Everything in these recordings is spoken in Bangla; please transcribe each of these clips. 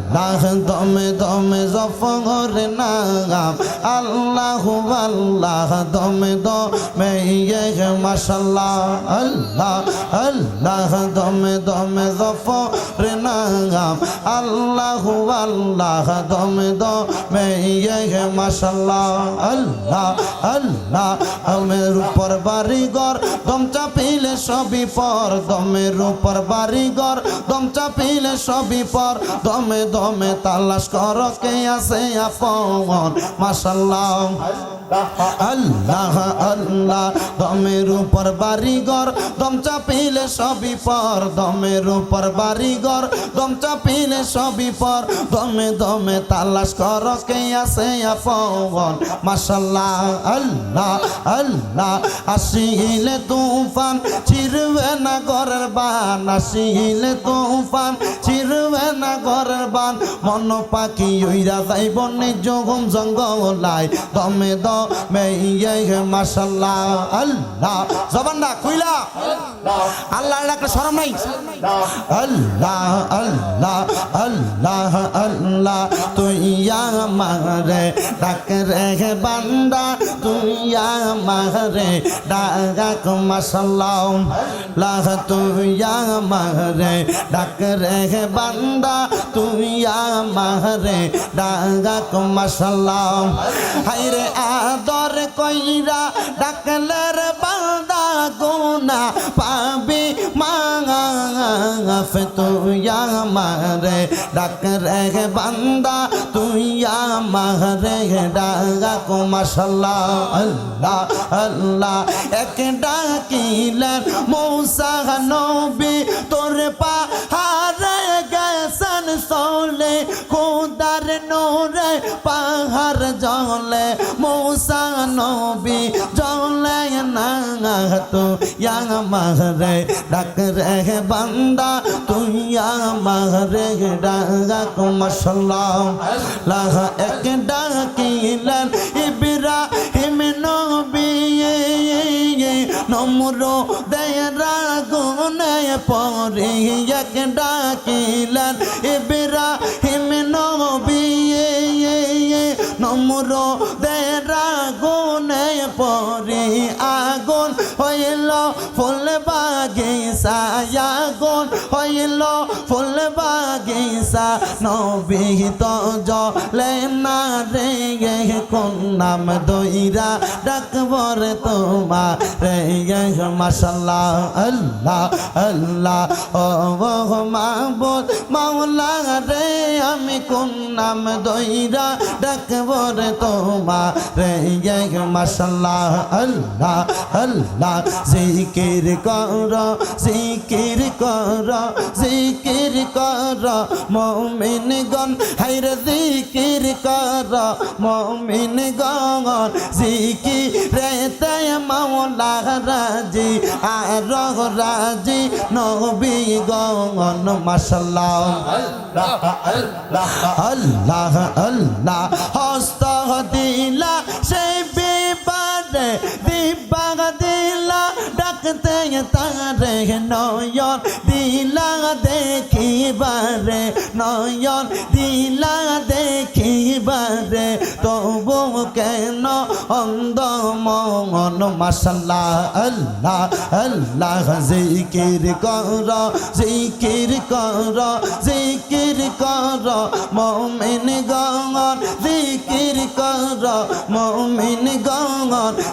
আল্লাহ দমে দমে জফর নাম আল্লাহু আল্লাহ দমে দমে মাশাআল্লাহ আল্লাহ আল্লাহ দমে দমে জফর নাম আল্লাহু আল্লাহ দমে দমে মাশাআল্লাহ আল্লাহ আল্লাহ দমের উপর বাড়িঘর দম চাপিলে সবই পর দমের উপর বাড়িঘর দম চাপিলে সবই পর দমে দমে তালাশ কর কে আছে আপন মাশাআল্লাহ আল্লাহ আল্লাহ দমের উপর বাড়িঘর দম চাপিলে সবই পর দমের উপর বাড়িঘর দম চাপিলে সবই পর দমে দমে তালাশ কর কে আছে আপন মাশাআল্লাহ আল্লাহ আল্লাহ আসিলে তুফান চিরবে না ঘরের বান আসিলে তুফান চিরবে না ঘরের বান মন পাখি উইরা যাইব নিজ ঘুম জঙ্গলায় দমে দমে মাশাআল্লাহ আল্লাহ জবানটা কইলা আল্লাহ ডাকলে শরম নাই আল্লাহ আল্লাহ আল্লাহ আল্লাহ তুই আমারে ডাক রে বান্দা তুই আমারে ডাক মাশাআল্লাহ লাহ তুই আমারে ডাক রে বান্দা তুই আমারে ডাক মাশাআল্লাহ হায়রে আদর কইরা ডাকলে রে বান্দা গুনা পাবি মাফ তুই আমারে ডাক রে বান্দা তুই আমারে ডাক মাশাআল্লাহ আল্লাহ আল্লাহ এক ডাকিলেন মূসা নবী তোর পাহাড়ে গেছেন চলে খোদার নূরে পাহাড় জ্বলে মূসা নবী জ্বলে না তো আমারে ডাক রে বান্দা তুই আমারে ডাক মাশাআল্লাহ লাহ এক ডাকিলেন ইব্রাহিম নবী নমরুদের আগুনে পড়ে এক ডাকিলেন ইব্রাহিম নবী নমরুদের আগুনে পড়ে আগুন হইল ফুল বাগিচা আগুন হইল ফুল বাগিচা নবী তো জ্বলে না রে কোন নাম দইরা ডাকবর তোমার রে মাশাআল্লাহ আল্লাহ আল্লাহ ও মাহবুব মাওলা রে আমি কোন নাম দইরা ডাকবর তোমার রে মাশাআল্লাহ আল্লাহ আল্লাহ জিকির কর জিকির কর জিকির কর মুমিনগণ হায়রে জিকির কর মুমিনগণ জিকিরেতে মাওলা রাজি আর রাজি নবীগণ মাশাআল্লাহ আল্লাহ আল্লাহ আল্লাহ হস্ত দিলা সেই বিবাদে দিবা দিলা ডাকতে তারে নয়ন দিলা দেখিবারে নয়ন দিলা দেখিবারে তবু কেন অন্ধ মন মাশাআল্লাহ আল্লাহ আল্লাহ জিকির কর জিকির কর জিকির কর মুমিনগণ জিকির কর মুমিনগণ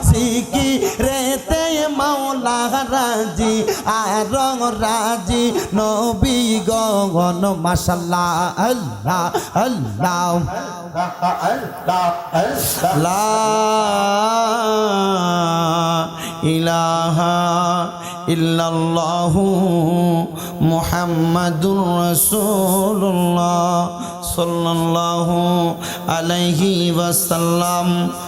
জিকিরেতে মাওলা রাজি আর রাজি নবীগণ মাশাআল্লাহ আল্লাহ আল্লাহ লা ইলাহা ইল্লাল্লাহু মুহাম্মাদুর রাসূলুল্লাহ সাল্লাল্লাহু আলাইহি ওয়াসাল্লাম।